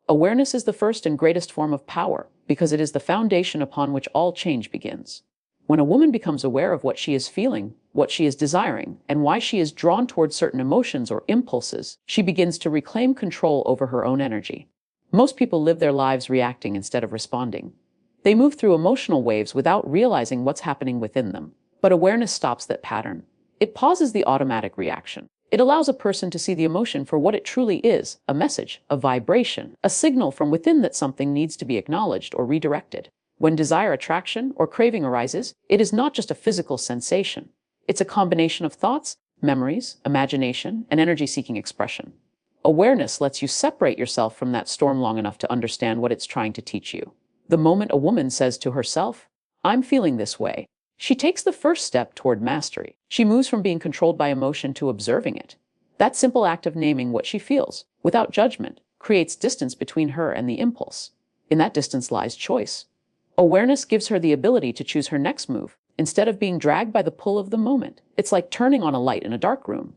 Awareness is the first and greatest form of power because it is the foundation upon which all change begins. When a woman becomes aware of what she is feeling, what she is desiring, and why she is drawn toward certain emotions or impulses, she begins to reclaim control over her own energy. Most people live their lives reacting instead of responding. They move through emotional waves without realizing what's happening within them. But awareness stops that pattern. It pauses the automatic reaction. It allows a person to see the emotion for what it truly is, a message, a vibration, a signal from within that something needs to be acknowledged or redirected. When desire, attraction, or craving arises, it is not just a physical sensation. It's a combination of thoughts, memories, imagination, and energy-seeking expression. Awareness lets you separate yourself from that storm long enough to understand what it's trying to teach you. The moment a woman says to herself, "I'm feeling this way," she takes the first step toward mastery. She moves from being controlled by emotion to observing it. That simple act of naming what she feels, without judgment, creates distance between her and the impulse. In that distance lies choice. Awareness gives her the ability to choose her next move, instead of being dragged by the pull of the moment. It's like turning on a light in a dark room.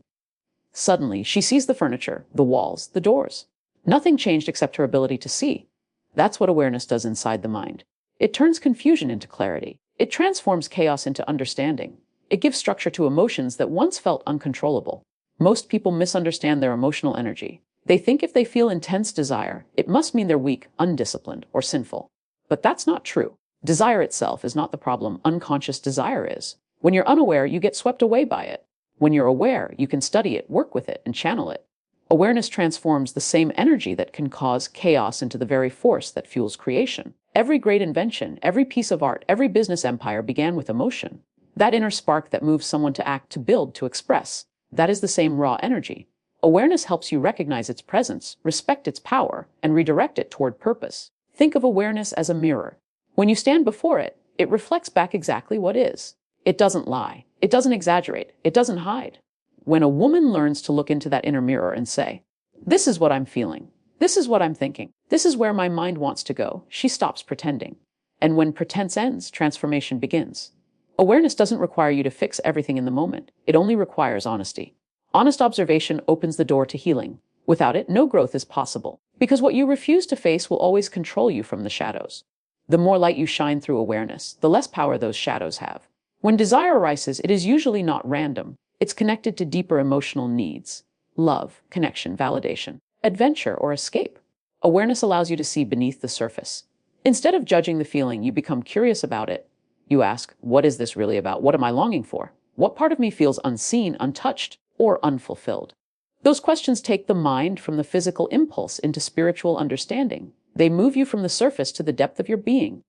Suddenly, she sees the furniture, the walls, the doors. Nothing changed except her ability to see. That's what awareness does inside the mind. It turns confusion into clarity. It transforms chaos into understanding. It gives structure to emotions that once felt uncontrollable. Most people misunderstand their emotional energy. They think if they feel intense desire, it must mean they're weak, undisciplined, or sinful. But that's not true. Desire itself is not the problem. Unconscious desire is. When you're unaware, you get swept away by it. When you're aware, you can study it, work with it, and channel it. Awareness transforms the same energy that can cause chaos into the very force that fuels creation. Every great invention, every piece of art, every business empire began with emotion. That inner spark that moves someone to act, to build, to express. That is the same raw energy. Awareness helps you recognize its presence, respect its power, and redirect it toward purpose. Think of awareness as a mirror. When you stand before it, it reflects back exactly what is. It doesn't lie. It doesn't exaggerate. It doesn't hide. When a woman learns to look into that inner mirror and say, "This is what I'm feeling. This is what I'm thinking. This is where my mind wants to go," she stops pretending. And when pretense ends, transformation begins. Awareness doesn't require you to fix everything in the moment. It only requires honesty. Honest observation opens the door to healing. Without it, no growth is possible, because what you refuse to face will always control you from the shadows. The more light you shine through awareness, the less power those shadows have. When desire arises, it is usually not random. It's connected to deeper emotional needs: love, connection, validation, adventure, or escape. Awareness allows you to see beneath the surface. Instead of judging the feeling, you become curious about it. You ask, what is this really about? What am I longing for? What part of me feels unseen, untouched, or unfulfilled? Those questions take the mind from the physical impulse into spiritual understanding. They move you from the surface to the depth of your being.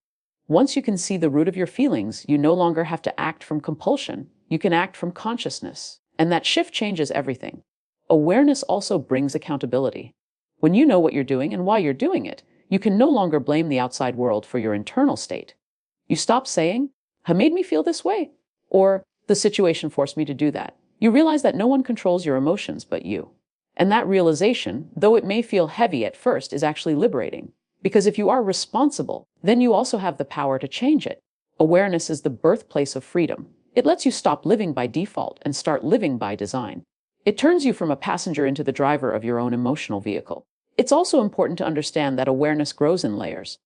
Once you can see the root of your feelings, you no longer have to act from compulsion. You can act from consciousness. And that shift changes everything. Awareness also brings accountability. When you know what you're doing and why you're doing it, you can no longer blame the outside world for your internal state. You stop saying, "It made me feel this way," or "the situation forced me to do that." You realize that no one controls your emotions but you. And that realization, though it may feel heavy at first, is actually liberating. Because if you are responsible, then you also have the power to change it. Awareness is the birthplace of freedom. It lets you stop living by default and start living by design. It turns you from a passenger into the driver of your own emotional vehicle. It's also important to understand that awareness grows in layers.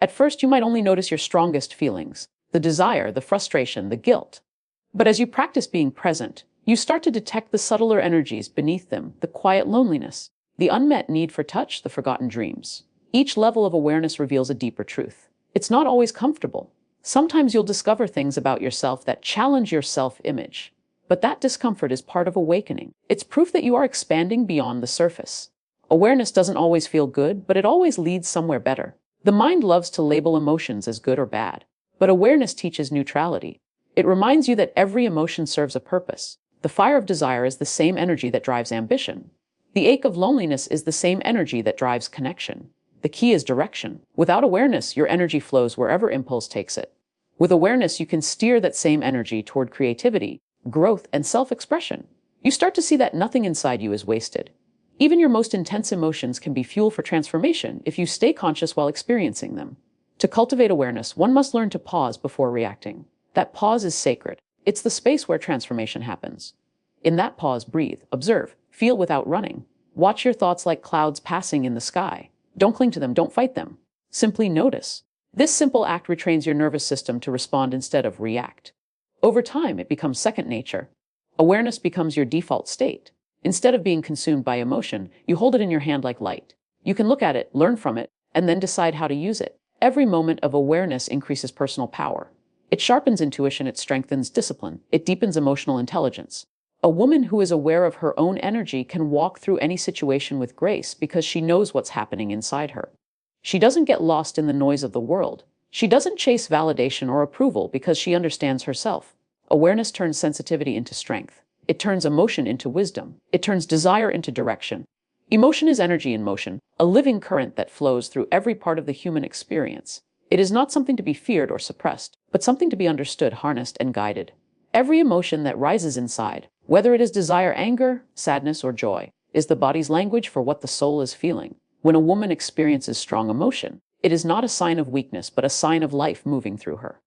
At first, you might only notice your strongest feelings: the desire, the frustration, the guilt. But as you practice being present, you start to detect the subtler energies beneath them: the quiet loneliness, the unmet need for touch, the forgotten dreams. Each level of awareness reveals a deeper truth. It's not always comfortable. Sometimes you'll discover things about yourself that challenge your self-image. But that discomfort is part of awakening. It's proof that you are expanding beyond the surface. Awareness doesn't always feel good, but it always leads somewhere better. The mind loves to label emotions as good or bad, but awareness teaches neutrality. It reminds you that every emotion serves a purpose. The fire of desire is the same energy that drives ambition. The ache of loneliness is the same energy that drives connection. The key is direction. Without awareness, your energy flows wherever impulse takes it. With awareness, you can steer that same energy toward creativity, growth, and self-expression. You start to see that nothing inside you is wasted. Even your most intense emotions can be fuel for transformation if you stay conscious while experiencing them. To cultivate awareness, one must learn to pause before reacting. That pause is sacred. It's the space where transformation happens. In that pause, breathe, observe, feel without running. Watch your thoughts like clouds passing in the sky. Don't cling to them, don't fight them. Simply notice. This simple act retrains your nervous system to respond instead of react. Over time, it becomes second nature. Awareness becomes your default state. Instead of being consumed by emotion, you hold it in your hand like light. You can look at it, learn from it, and then decide how to use it. Every moment of awareness increases personal power. It sharpens intuition, it strengthens discipline, it deepens emotional intelligence. A woman who is aware of her own energy can walk through any situation with grace because she knows what's happening inside her. She doesn't get lost in the noise of the world. She doesn't chase validation or approval because she understands herself. Awareness turns sensitivity into strength. It turns emotion into wisdom. It turns desire into direction. Emotion is energy in motion, a living current that flows through every part of the human experience. It is not something to be feared or suppressed, but something to be understood, harnessed, and guided. Every emotion that rises inside, whether it is desire, anger, sadness, or joy, is the body's language for what the soul is feeling. When a woman experiences strong emotion, it is not a sign of weakness, but a sign of life moving through her.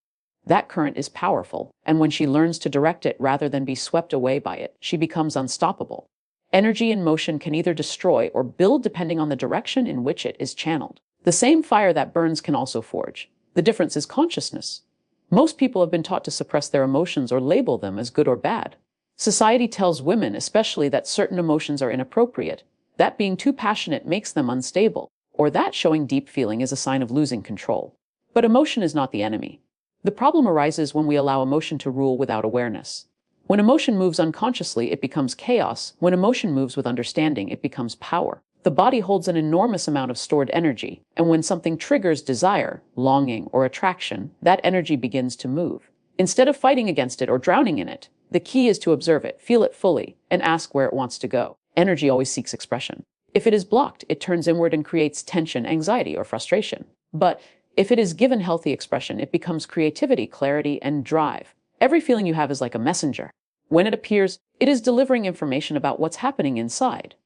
That current is powerful, and when she learns to direct it rather than be swept away by it, she becomes unstoppable. Energy in motion can either destroy or build depending on the direction in which it is channeled. The same fire that burns can also forge. The difference is consciousness. Most people have been taught to suppress their emotions or label them as good or bad. Society tells women especially that certain emotions are inappropriate, that being too passionate makes them unstable, or that showing deep feeling is a sign of losing control. But emotion is not the enemy. The problem arises when we allow emotion to rule without awareness. When emotion moves unconsciously, it becomes chaos. When emotion moves with understanding, it becomes power. The body holds an enormous amount of stored energy, and when something triggers desire, longing, or attraction, that energy begins to move. Instead of fighting against it or drowning in it, the key is to observe it, feel it fully, and ask where it wants to go. Energy always seeks expression. If it is blocked, it turns inward and creates tension, anxiety, or frustration. But if it is given healthy expression, it becomes creativity, clarity, and drive. Every feeling you have is like a messenger. When it appears, it is delivering information about what's happening inside.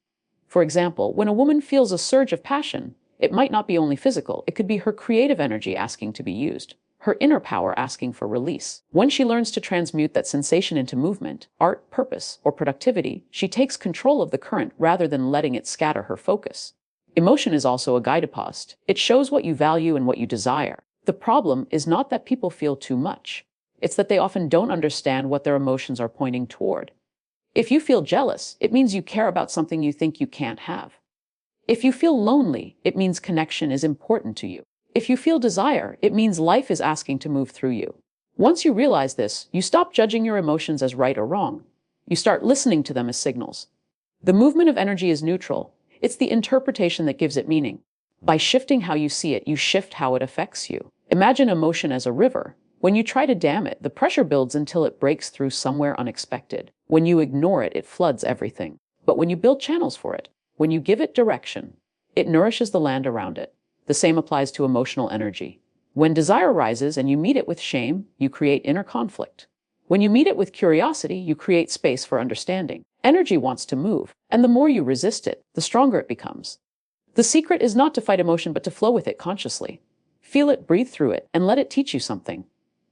For example, when a woman feels a surge of passion, it might not be only physical, it could be her creative energy asking to be used, her inner power asking for release. When she learns to transmute that sensation into movement, art, purpose, or productivity, she takes control of the current rather than letting it scatter her focus. Emotion is also a guidepost. It shows what you value and what you desire. The problem is not that people feel too much. It's that they often don't understand what their emotions are pointing toward. If you feel jealous, it means you care about something you think you can't have. If you feel lonely, it means connection is important to you. If you feel desire, it means life is asking to move through you. Once you realize this, you stop judging your emotions as right or wrong. You start listening to them as signals. The movement of energy is neutral. It's the interpretation that gives it meaning. By shifting how you see it, you shift how it affects you. Imagine emotion as a river. When you try to dam it, the pressure builds until it breaks through somewhere unexpected. When you ignore it, it floods everything. But when you build channels for it, when you give it direction, it nourishes the land around it. The same applies to emotional energy. When desire rises and you meet it with shame, you create inner conflict. When you meet it with curiosity, you create space for understanding. Energy wants to move, and the more you resist it, the stronger it becomes. The secret is not to fight emotion, but to flow with it consciously. Feel it, breathe through it, and let it teach you something.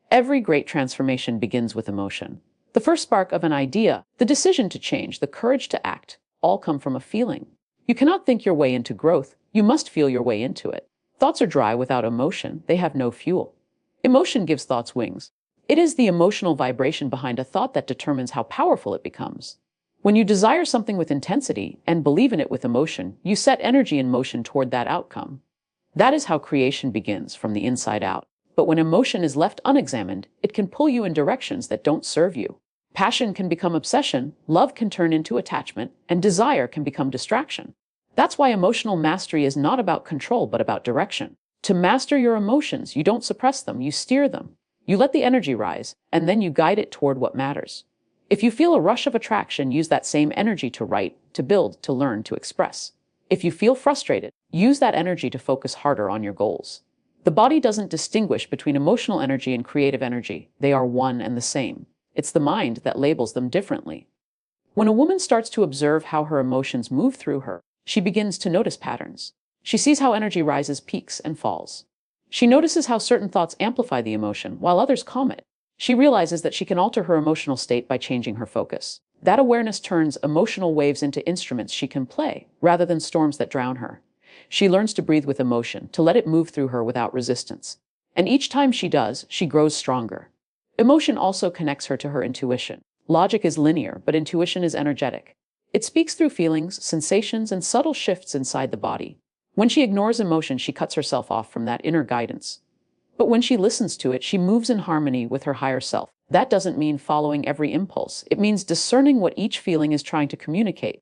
Every great transformation begins with emotion. The first spark of an idea, the decision to change, the courage to act, all come from a feeling. You cannot think your way into growth. You must feel your way into it. Thoughts are dry without emotion. They have no fuel. Emotion gives thoughts wings. It is the emotional vibration behind a thought that determines how powerful it becomes. When you desire something with intensity and believe in it with emotion, you set energy in motion toward that outcome. That is how creation begins, from the inside out. But when emotion is left unexamined, it can pull you in directions that don't serve you. Passion can become obsession, love can turn into attachment, and desire can become distraction. That's why emotional mastery is not about control, but about direction. To master your emotions, you don't suppress them, you steer them. You let the energy rise, and then you guide it toward what matters. If you feel a rush of attraction, use that same energy to write, to build, to learn, to express. If you feel frustrated, use that energy to focus harder on your goals. The body doesn't distinguish between emotional energy and creative energy. They are one and the same. It's the mind that labels them differently. When a woman starts to observe how her emotions move through her, she begins to notice patterns. She sees how energy rises, peaks, and falls. She notices how certain thoughts amplify the emotion, while others calm it. She realizes that she can alter her emotional state by changing her focus. That awareness turns emotional waves into instruments she can play, rather than storms that drown her. She learns to breathe with emotion, to let it move through her without resistance. And each time she does, she grows stronger. Emotion also connects her to her intuition. Logic is linear, but intuition is energetic. It speaks through feelings, sensations, and subtle shifts inside the body. When she ignores emotion, she cuts herself off from that inner guidance. But when she listens to it, she moves in harmony with her higher self. That doesn't mean following every impulse. It means discerning what each feeling is trying to communicate.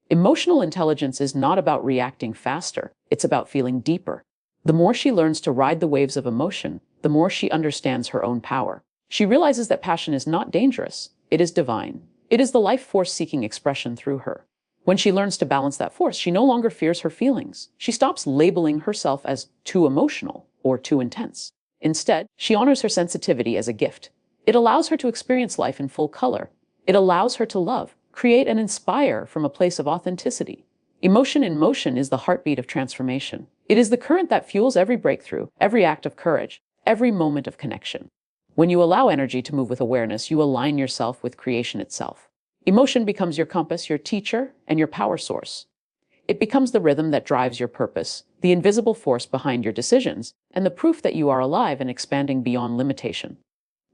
Emotional intelligence is not about reacting faster. It's about feeling deeper. The more she learns to ride the waves of emotion, the more she understands her own power. She realizes that passion is not dangerous. It is divine. It is the life force seeking expression through her. When she learns to balance that force, she no longer fears her feelings. She stops labeling herself as too emotional or too intense. Instead, she honors her sensitivity as a gift. It allows her to experience life in full color. It allows her to love, create, and inspire from a place of authenticity. Emotion in motion is the heartbeat of transformation. It is the current that fuels every breakthrough, every act of courage, every moment of connection. When you allow energy to move with awareness, you align yourself with creation itself. Emotion becomes your compass, your teacher, and your power source. It becomes the rhythm that drives your purpose, the invisible force behind your decisions, and the proof that you are alive and expanding beyond limitation.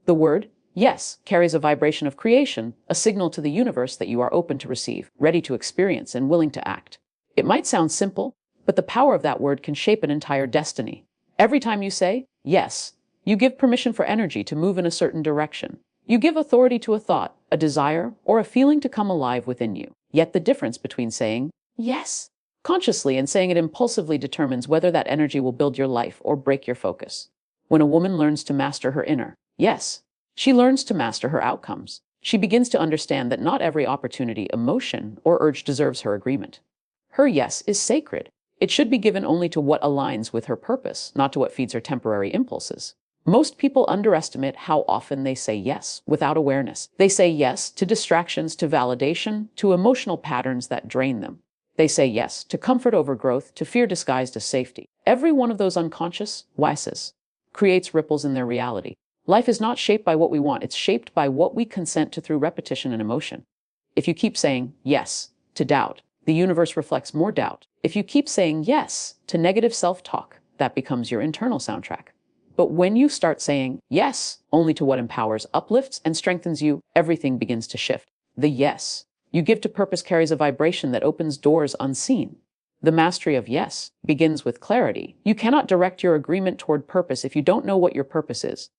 The word, yes, carries a vibration of creation, a signal to the universe that you are open to receive, ready to experience, and willing to act. It might sound simple, but the power of that word can shape an entire destiny. Every time you say, yes, you give permission for energy to move in a certain direction. You give authority to a thought, a desire, or a feeling to come alive within you. Yet the difference between saying, yes, consciously and saying it impulsively determines whether that energy will build your life or break your focus. When a woman learns to master her inner, yes, she learns to master her outcomes. She begins to understand that not every opportunity, emotion, or urge deserves her agreement. Her yes is sacred. It should be given only to what aligns with her purpose, not to what feeds her temporary impulses. Most people underestimate how often they say yes without awareness. They say yes to distractions, to validation, to emotional patterns that drain them. They say yes to comfort over growth, to fear disguised as safety. Every one of those unconscious yeses creates ripples in their reality. Life is not shaped by what we want. It's shaped by what we consent to through repetition and emotion. If you keep saying yes to doubt, the universe reflects more doubt. If you keep saying yes to negative self-talk, that becomes your internal soundtrack. But when you start saying yes only to what empowers, uplifts, and strengthens you, everything begins to shift. The yes you give to purpose carries a vibration that opens doors unseen. The mastery of yes begins with clarity. You cannot direct your agreement toward purpose if you don't know what your purpose is.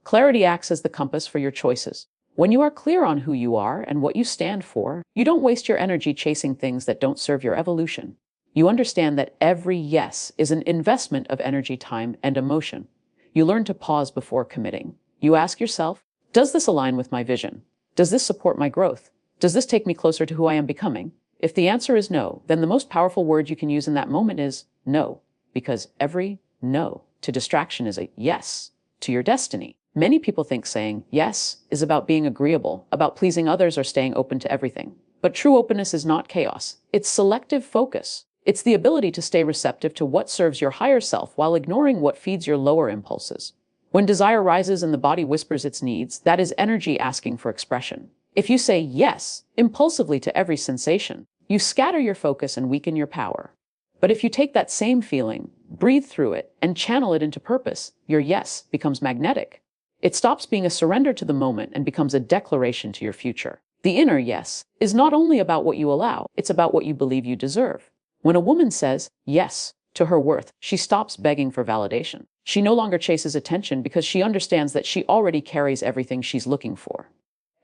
Clarity acts as the compass for your choices. When you are clear on who you are and what you stand for, you don't waste your energy chasing things that don't serve your evolution. You understand that every yes is an investment of energy, time, and emotion. You learn to pause before committing. You ask yourself, does this align with my vision? Does this support my growth? Does this take me closer to who I am becoming? If the answer is no, then the most powerful word you can use in that moment is no, because every no to distraction is a yes to your destiny. Many people think saying yes is about being agreeable, about pleasing others or staying open to everything. But true openness is not chaos. It's selective focus. It's the ability to stay receptive to what serves your higher self while ignoring what feeds your lower impulses. When desire rises and the body whispers its needs, that is energy asking for expression. If you say yes impulsively to every sensation, you scatter your focus and weaken your power. But if you take that same feeling, breathe through it, and channel it into purpose, your yes becomes magnetic. It stops being a surrender to the moment and becomes a declaration to your future. The inner yes is not only about what you allow, it's about what you believe you deserve. When a woman says yes to her worth, she stops begging for validation. She no longer chases attention because she understands that she already carries everything she's looking for.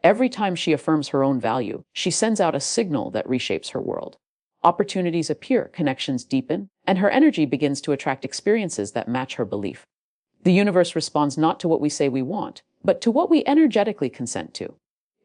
Every time she affirms her own value, she sends out a signal that reshapes her world. Opportunities appear, connections deepen, and her energy begins to attract experiences that match her belief. The universe responds not to what we say we want, but to what we energetically consent to.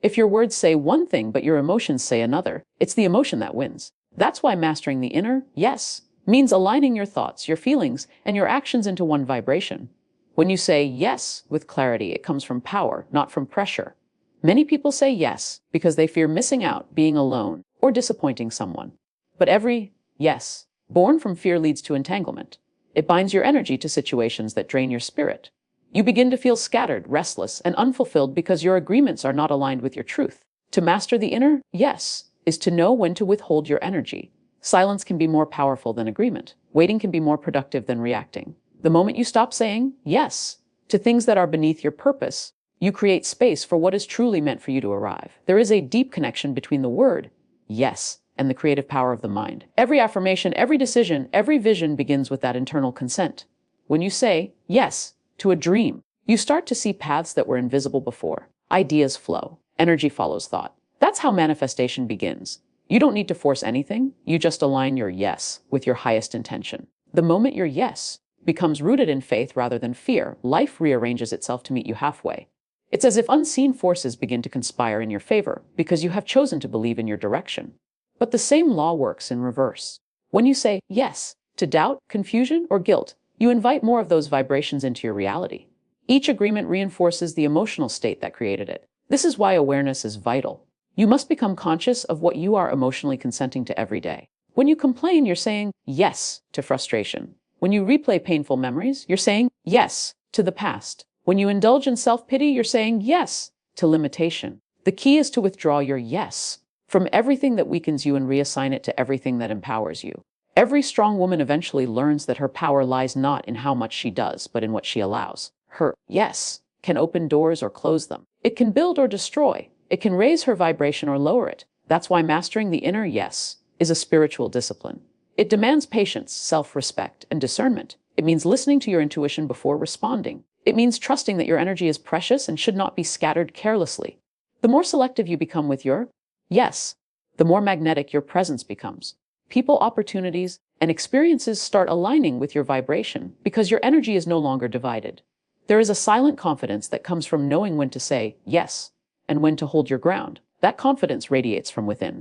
If your words say one thing but your emotions say another, it's the emotion that wins. That's why mastering the inner yes means aligning your thoughts, your feelings, and your actions into one vibration. When you say yes with clarity, it comes from power, not from pressure. Many people say yes because they fear missing out, being alone, or disappointing someone. But every yes born from fear leads to entanglement. It binds your energy to situations that drain your spirit. You begin to feel scattered, restless, and unfulfilled because your agreements are not aligned with your truth. To master the inner yes is to know when to withhold your energy. Silence can be more powerful than agreement. Waiting can be more productive than reacting. The moment you stop saying yes to things that are beneath your purpose, you create space for what is truly meant for you to arrive. There is a deep connection between the word yes and the creative power of the mind. Every affirmation, every decision, every vision begins with that internal consent. When you say yes to a dream, you start to see paths that were invisible before. Ideas flow. Energy follows thought. That's how manifestation begins. You don't need to force anything. You just align your yes with your highest intention. The moment your yes becomes rooted in faith rather than fear, life rearranges itself to meet you halfway. It's as if unseen forces begin to conspire in your favor because you have chosen to believe in your direction. But the same law works in reverse. When you say yes to doubt, confusion, or guilt, you invite more of those vibrations into your reality. Each agreement reinforces the emotional state that created it. This is why awareness is vital. You must become conscious of what you are emotionally consenting to every day. When you complain, you're saying yes to frustration. When you replay painful memories, you're saying yes to the past. When you indulge in self-pity, you're saying yes to limitation. The key is to withdraw your yes from everything that weakens you and reassign it to everything that empowers you. Every strong woman eventually learns that her power lies not in how much she does, but in what she allows. Her yes can open doors or close them. It can build or destroy. It can raise her vibration or lower it. That's why mastering the inner yes is a spiritual discipline. It demands patience, self-respect, and discernment. It means listening to your intuition before responding. It means trusting that your energy is precious and should not be scattered carelessly. The more selective you become with your yes, the more magnetic your presence becomes. People, opportunities, and experiences start aligning with your vibration because your energy is no longer divided. There is a silent confidence that comes from knowing when to say yes and when to hold your ground. That confidence radiates from within.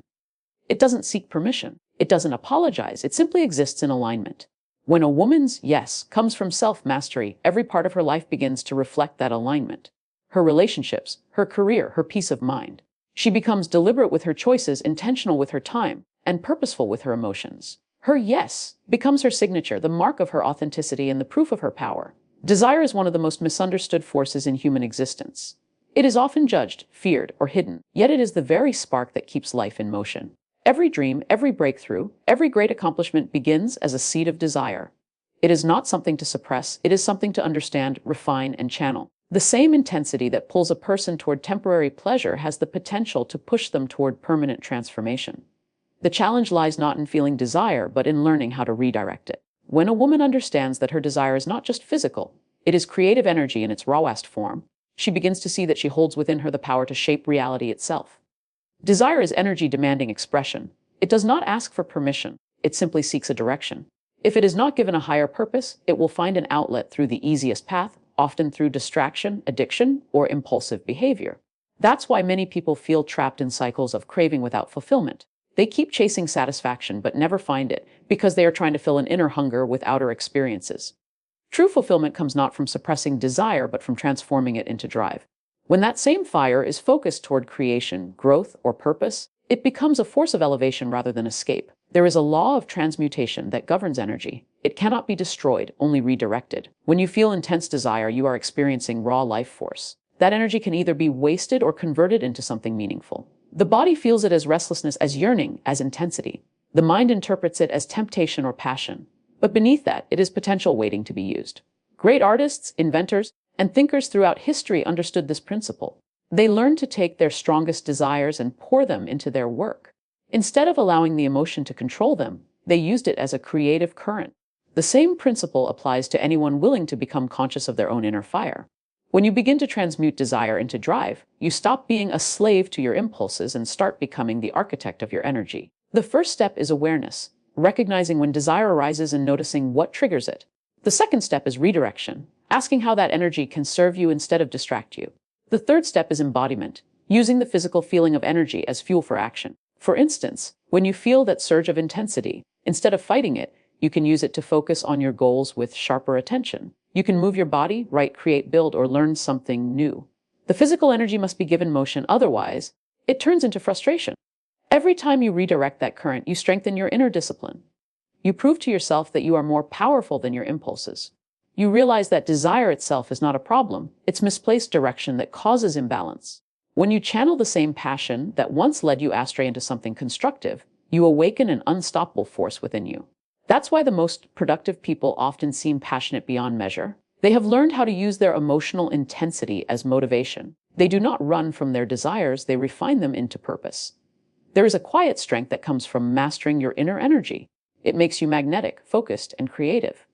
It doesn't seek permission. It doesn't apologize. It simply exists in alignment. When a woman's yes comes from self-mastery, every part of her life begins to reflect that alignment. Her relationships, her career, her peace of mind. She becomes deliberate with her choices, intentional with her time, and purposeful with her emotions. Her yes becomes her signature, the mark of her authenticity and the proof of her power. Desire is one of the most misunderstood forces in human existence. It is often judged, feared, or hidden, yet it is the very spark that keeps life in motion. Every dream, every breakthrough, every great accomplishment begins as a seed of desire. It is not something to suppress, it is something to understand, refine, and channel. The same intensity that pulls a person toward temporary pleasure has the potential to push them toward permanent transformation. The challenge lies not in feeling desire, but in learning how to redirect it. When a woman understands that her desire is not just physical, it is creative energy in its rawest form, she begins to see that she holds within her the power to shape reality itself. Desire is energy-demanding expression. It does not ask for permission. It simply seeks a direction. If it is not given a higher purpose, it will find an outlet through the easiest path, often through distraction, addiction, or impulsive behavior. That's why many people feel trapped in cycles of craving without fulfillment. They keep chasing satisfaction but never find it because they are trying to fill an inner hunger with outer experiences. True fulfillment comes not from suppressing desire but from transforming it into drive. When that same fire is focused toward creation, growth, or purpose, it becomes a force of elevation rather than escape. There is a law of transmutation that governs energy. It cannot be destroyed, only redirected. When you feel intense desire, you are experiencing raw life force. That energy can either be wasted or converted into something meaningful. The body feels it as restlessness, as yearning, as intensity. The mind interprets it as temptation or passion. But beneath that, it is potential waiting to be used. Great artists, inventors, and thinkers throughout history understood this principle. They learned to take their strongest desires and pour them into their work. Instead of allowing the emotion to control them, they used it as a creative current. The same principle applies to anyone willing to become conscious of their own inner fire. When you begin to transmute desire into drive, you stop being a slave to your impulses and start becoming the architect of your energy. The first step is awareness, recognizing when desire arises and noticing what triggers it. The second step is redirection, asking how that energy can serve you instead of distract you. The third step is embodiment, using the physical feeling of energy as fuel for action. For instance, when you feel that surge of intensity, instead of fighting it, you can use it to focus on your goals with sharper attention. You can move your body, write, create, build, or learn something new. The physical energy must be given motion, otherwise, it turns into frustration. Every time you redirect that current, you strengthen your inner discipline. You prove to yourself that you are more powerful than your impulses. You realize that desire itself is not a problem, it's misplaced direction that causes imbalance. When you channel the same passion that once led you astray into something constructive, you awaken an unstoppable force within you. That's why the most productive people often seem passionate beyond measure. They have learned how to use their emotional intensity as motivation. They do not run from their desires, they refine them into purpose. There is a quiet strength that comes from mastering your inner energy. It makes you magnetic, focused, and creative.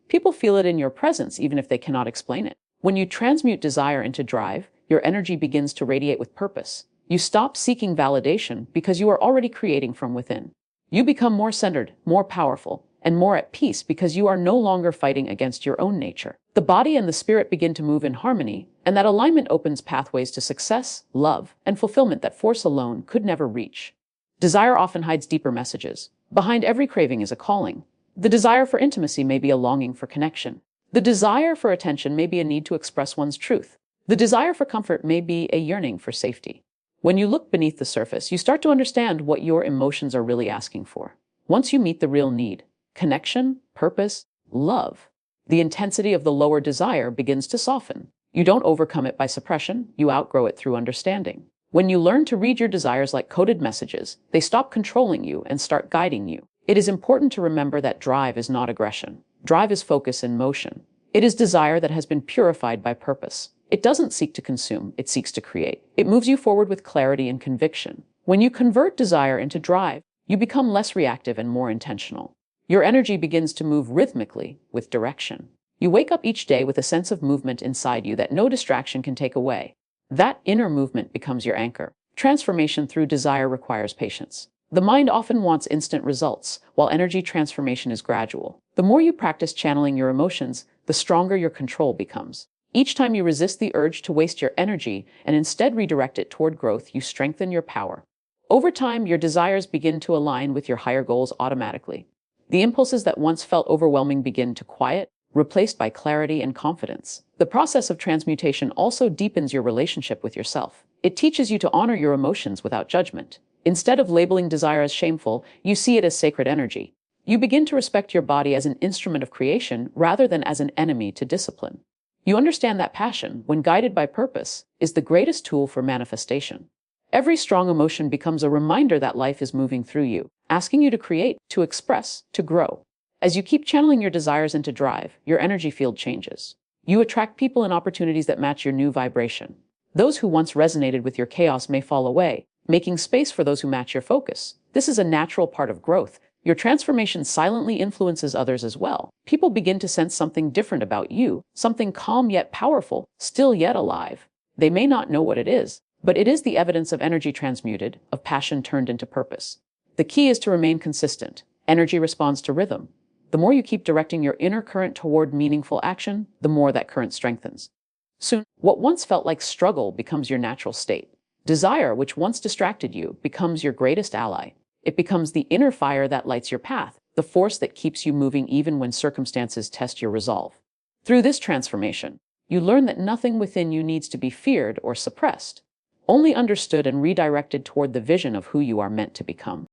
People feel it in your presence even if they cannot explain it. When you transmute desire into drive, your energy begins to radiate with purpose. You stop seeking validation because you are already creating from within. You become more centered, more powerful, and more at peace because you are no longer fighting against your own nature. The body and the spirit begin to move in harmony, and that alignment opens pathways to success, love, and fulfillment that force alone could never reach. Desire often hides deeper messages. Behind every craving is a calling. The desire for intimacy may be a longing for connection. The desire for attention may be a need to express one's truth. The desire for comfort may be a yearning for safety. When you look beneath the surface, you start to understand what your emotions are really asking for. Once you meet the real need, connection, purpose, love, the intensity of the lower desire begins to soften. You don't overcome it by suppression, you outgrow it through understanding. When you learn to read your desires like coded messages, they stop controlling you and start guiding you. It is important to remember that drive is not aggression. Drive is focus in motion. It is desire that has been purified by purpose. It doesn't seek to consume, it seeks to create. It moves you forward with clarity and conviction. When you convert desire into drive, you become less reactive and more intentional. Your energy begins to move rhythmically, with direction. You wake up each day with a sense of movement inside you that no distraction can take away. That inner movement becomes your anchor. Transformation through desire requires patience. The mind often wants instant results, while energy transformation is gradual. The more you practice channeling your emotions, the stronger your control becomes. Each time you resist the urge to waste your energy and instead redirect it toward growth, you strengthen your power. Over time, your desires begin to align with your higher goals automatically. The impulses that once felt overwhelming begin to quiet, replaced by clarity and confidence. The process of transmutation also deepens your relationship with yourself. It teaches you to honor your emotions without judgment. Instead of labeling desire as shameful, you see it as sacred energy. You begin to respect your body as an instrument of creation rather than as an enemy to discipline. You understand that passion, when guided by purpose, is the greatest tool for manifestation. Every strong emotion becomes a reminder that life is moving through you, asking you to create, to express, to grow. As you keep channeling your desires into drive, your energy field changes. You attract people and opportunities that match your new vibration. Those who once resonated with your chaos may fall away, making space for those who match your focus. This is a natural part of growth. Your transformation silently influences others as well. People begin to sense something different about you, something calm yet powerful, still yet alive. They may not know what it is, but it is the evidence of energy transmuted, of passion turned into purpose. The key is to remain consistent. Energy responds to rhythm. The more you keep directing your inner current toward meaningful action, the more that current strengthens. Soon, what once felt like struggle becomes your natural state. Desire, which once distracted you, becomes your greatest ally. It becomes the inner fire that lights your path, the force that keeps you moving even when circumstances test your resolve. Through this transformation, you learn that nothing within you needs to be feared or suppressed, only understood and redirected toward the vision of who you are meant to become.